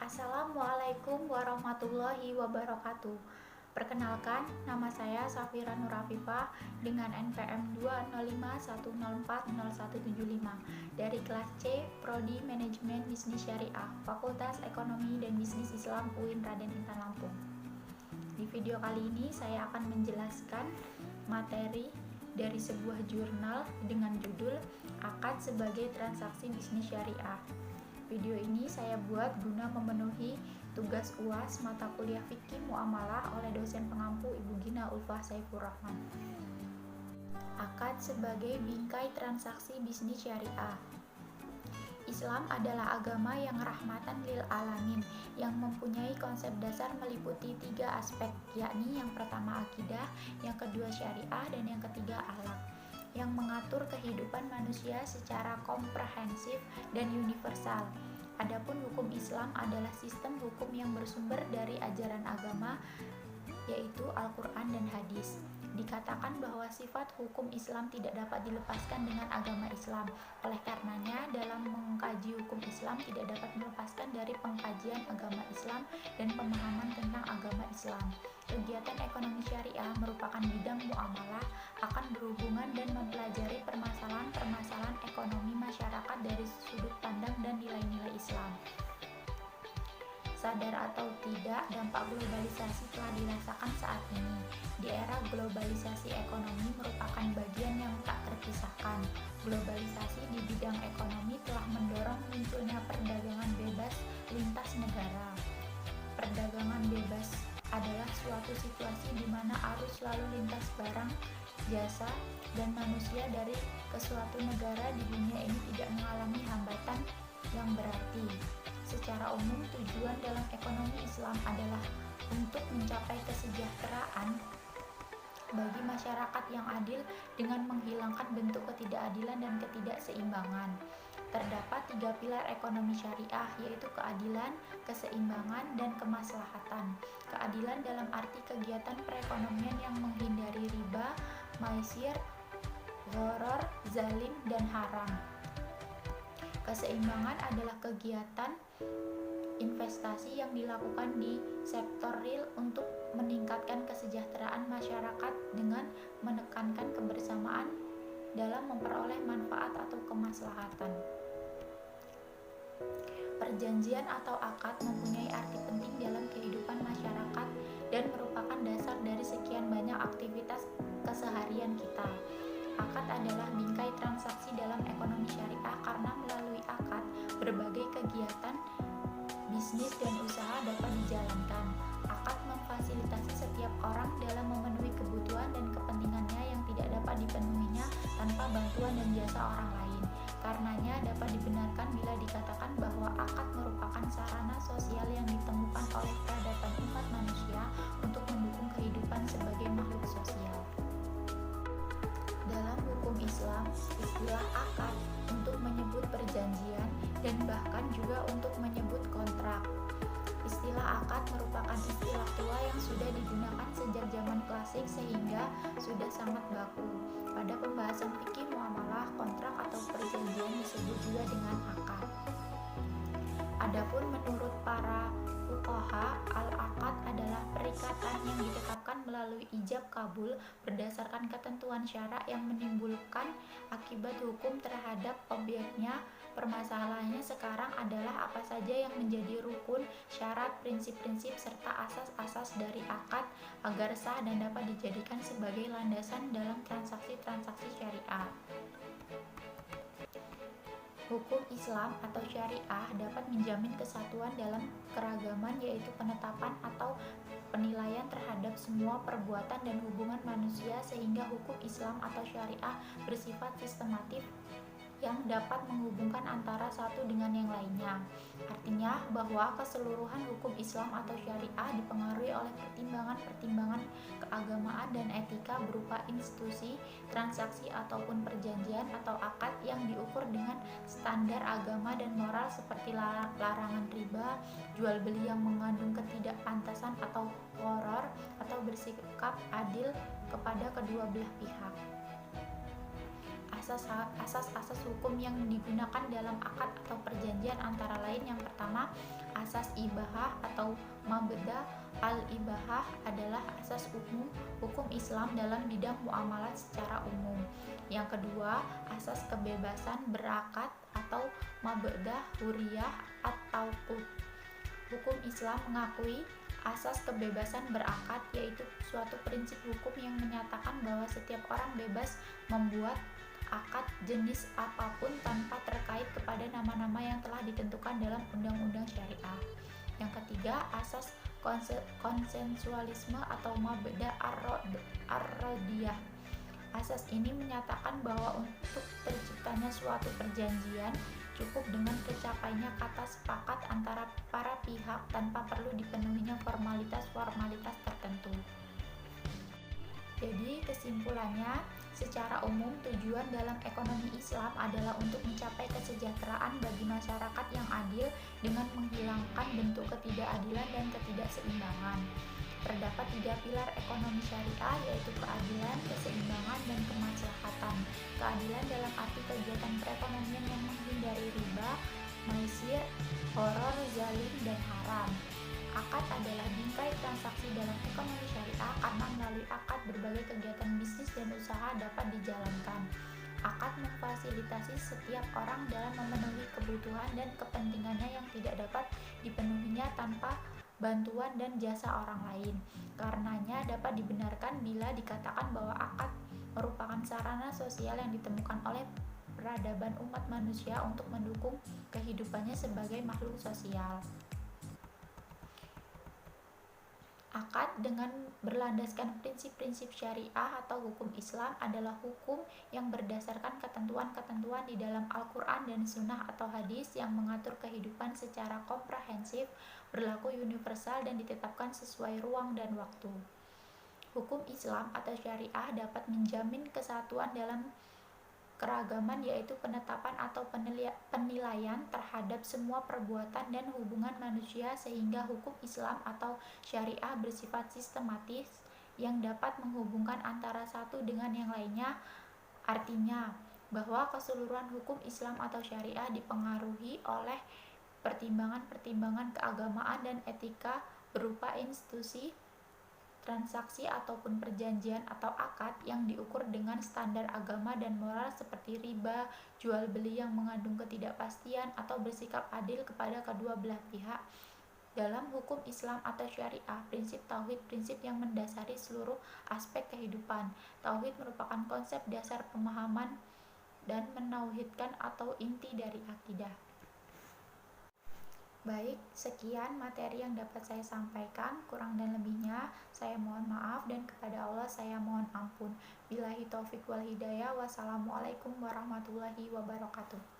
Assalamualaikum warahmatullahi wabarakatuh. Perkenalkan, nama saya Safira Nurafifah dengan NPM 20510400175 dari kelas C, Prodi Manajemen Bisnis Syariah, Fakultas Ekonomi dan Bisnis Islam UIN Raden Intan Lampung. Di video kali ini saya akan menjelaskan materi dari sebuah jurnal dengan judul Akad sebagai Transaksi Bisnis Syariah. Video ini saya buat guna memenuhi tugas UAS mata kuliah Fikih Muamalah oleh dosen pengampu Ibu Gina Ulfah Saifur Rahman. Akad sebagai bingkai transaksi bisnis syariah. Islam adalah agama yang rahmatan lil alamin, yang mempunyai konsep dasar meliputi 3 aspek, yakni yang pertama akidah, yang kedua syariah, dan yang ketiga akhlak, yang mengatur kehidupan manusia secara komprehensif dan universal. Adapun hukum Islam adalah sistem hukum yang bersumber dari ajaran agama, yaitu Al-Quran dan Hadis. Dikatakan bahwa sifat hukum Islam tidak dapat dilepaskan dengan agama Islam. Oleh karenanya, dalam mengkaji hukum Islam tidak dapat melepaskan dari pengkajian agama Islam dan pemahaman tentang agama Islam. Kegiatan ekonomi syariah merupakan bidang muamalah, akan berhubungan dan mempelajari permasalahan-permasalahan ekonomi masyarakat dari sudut pandang dan nilai-nilai Islam. Sadar atau tidak, dampak globalisasi telah dirasakan saat ini. Di era globalisasi ekonomi merupakan bagian yang tak terpisahkan. Globalisasi di bidang ekonomi telah mendorong munculnya perdagangan bebas lintas negara. Perdagangan bebas adalah suatu situasi di mana arus lalu lintas barang, jasa, dan manusia dari ke suatu negara di dunia ini tidak mengalami hambatan yang berarti. Secara umum, tujuan dalam ekonomi Islam adalah untuk mencapai kesejahteraan bagi masyarakat yang adil dengan menghilangkan bentuk ketidakadilan dan ketidakseimbangan. Terdapat 3 pilar ekonomi syariah, yaitu keadilan, keseimbangan, dan kemaslahatan. Keadilan dalam arti kegiatan perekonomian yang menghindari riba, maisir, gharar, zalim, dan haram. Keseimbangan adalah kegiatan investasi yang dilakukan di sektor real untuk meningkatkan kesejahteraan masyarakat dengan menekankan kebersamaan dalam memperoleh manfaat atau kemaslahatan. Perjanjian atau akad mempunyai arti penting dalam kehidupan masyarakat dan merupakan dasar dari sekian banyak aktivitas keseharian kita. Akad adalah bingkai transaksi dalam ekonomi syariah karena melalui akad berbagai kegiatan bisnis dan usaha dapat dijalankan. Akad memfasilitasi setiap orang dalam memenuhi kebutuhan dan kepentingannya yang tidak dapat dipenuhinya tanpa bantuan dan jasa orang lain. Karenanya dapat dibenarkan bila dikatakan bahwa akad merupakan sarana sosial yang ditemukan oleh peradaban umat manusia untuk mendukung kehidupan sebagai makhluk sosial. Dalam hukum Islam, istilah akad untuk menyebut perjanjian dan bahkan juga untuk menyebut kontrak. Istilah akad merupakan istilah tua yang sudah digunakan sejak zaman klasik sehingga sudah sangat baku. Pada pembahasan fikih muamalah, kontrak atau perjanjian disebut juga dengan akad. Adapun menurut para fuqaha, al-akad adalah perikatan yang ditetapkan melalui ijab kabul berdasarkan ketentuan syarak yang menimbulkan akibat hukum terhadap objeknya. Permasalahannya sekarang adalah apa saja yang menjadi rukun, syarat, prinsip-prinsip, serta asas-asas dari akad agar sah dan dapat dijadikan sebagai landasan dalam transaksi-transaksi syariah. Hukum Islam atau syariah dapat menjamin kesatuan dalam keragaman, yaitu penetapan atau penilaian terhadap semua perbuatan dan hubungan manusia, sehingga hukum Islam atau syariah bersifat sistematif yang dapat menghubungkan antara satu dengan yang lainnya. Artinya bahwa keseluruhan hukum Islam atau syariah dipengaruhi oleh pertimbangan-pertimbangan keagamaan dan etika berupa institusi, transaksi ataupun perjanjian atau akad yang diukur dengan standar agama dan moral seperti larangan riba, jual beli yang mengandung ketidakpantasan atau gharar, atau bersikap adil kepada kedua belah pihak. Asas-asas hukum yang digunakan dalam akad atau perjanjian antara lain yang pertama, Asas ibahah atau mabda al-ibahah adalah asas umum hukum Islam dalam bidang muamalat secara umum. Yang kedua, asas kebebasan berakad atau mabda huriyah atau qud. Hukum Islam mengakui asas kebebasan berakad, yaitu suatu prinsip hukum yang menyatakan bahwa setiap orang bebas membuat akad jenis apapun tanpa terkait kepada nama-nama yang telah ditentukan dalam undang-undang syariah. Yang ketiga, asas konsensualisme atau mabda ar-rodiyah. Asas ini menyatakan bahwa untuk terciptanya suatu perjanjian cukup dengan tercapainya kata sepakat antara para pihak tanpa perlu dipenuhinya formalitas-formalitas tertentu. Jadi kesimpulannya, secara umum tujuan dalam ekonomi Islam adalah untuk mencapai kesejahteraan bagi masyarakat yang adil dengan menghilangkan bentuk ketidakadilan dan ketidakseimbangan. Terdapat 3 pilar ekonomi syariah, yaitu keadilan, keseimbangan, dan kemaslahatan. Keadilan dalam arti kegiatan perekonomian yang menghindari riba, maisir, horor, zalim, dan haram. Akad adalah bingkai transaksi dalam ekonomi syariah karena melalui akad berbagai kegiatan bisnis dan usaha dapat dijalankan. Akad memfasilitasi setiap orang dalam memenuhi kebutuhan dan kepentingannya yang tidak dapat dipenuhinya tanpa bantuan dan jasa orang lain. Karenanya dapat dibenarkan bila dikatakan bahwa akad merupakan sarana sosial yang ditemukan oleh peradaban umat manusia untuk mendukung kehidupannya sebagai makhluk sosial. Akad dengan berlandaskan prinsip-prinsip syariah atau hukum Islam adalah hukum yang berdasarkan ketentuan-ketentuan di dalam Al-Quran dan Sunnah atau hadis yang mengatur kehidupan secara komprehensif, berlaku universal, dan ditetapkan sesuai ruang dan waktu. Hukum Islam atau syariah dapat menjamin kesatuan dalam keragaman, yaitu penetapan atau penilaian terhadap semua perbuatan dan hubungan manusia, sehingga hukum Islam atau syariah bersifat sistematis yang dapat menghubungkan antara satu dengan yang lainnya. Artinya bahwa keseluruhan hukum Islam atau syariah dipengaruhi oleh pertimbangan-pertimbangan keagamaan dan etika berupa institusi, transaksi ataupun perjanjian atau akad yang diukur dengan standar agama dan moral seperti riba, jual beli yang mengandung ketidakpastian, atau bersikap adil kepada kedua belah pihak. Dalam hukum Islam atau syariah, prinsip tauhid prinsip yang mendasari seluruh aspek kehidupan. Tauhid merupakan konsep dasar pemahaman dan menauhidkan atau inti dari akidah. Baik, sekian materi yang dapat saya sampaikan. Kurang dan lebihnya saya mohon maaf, dan kepada Allah saya mohon ampun. Billahi taufik wal hidayah. Wassalamualaikum warahmatullahi wabarakatuh.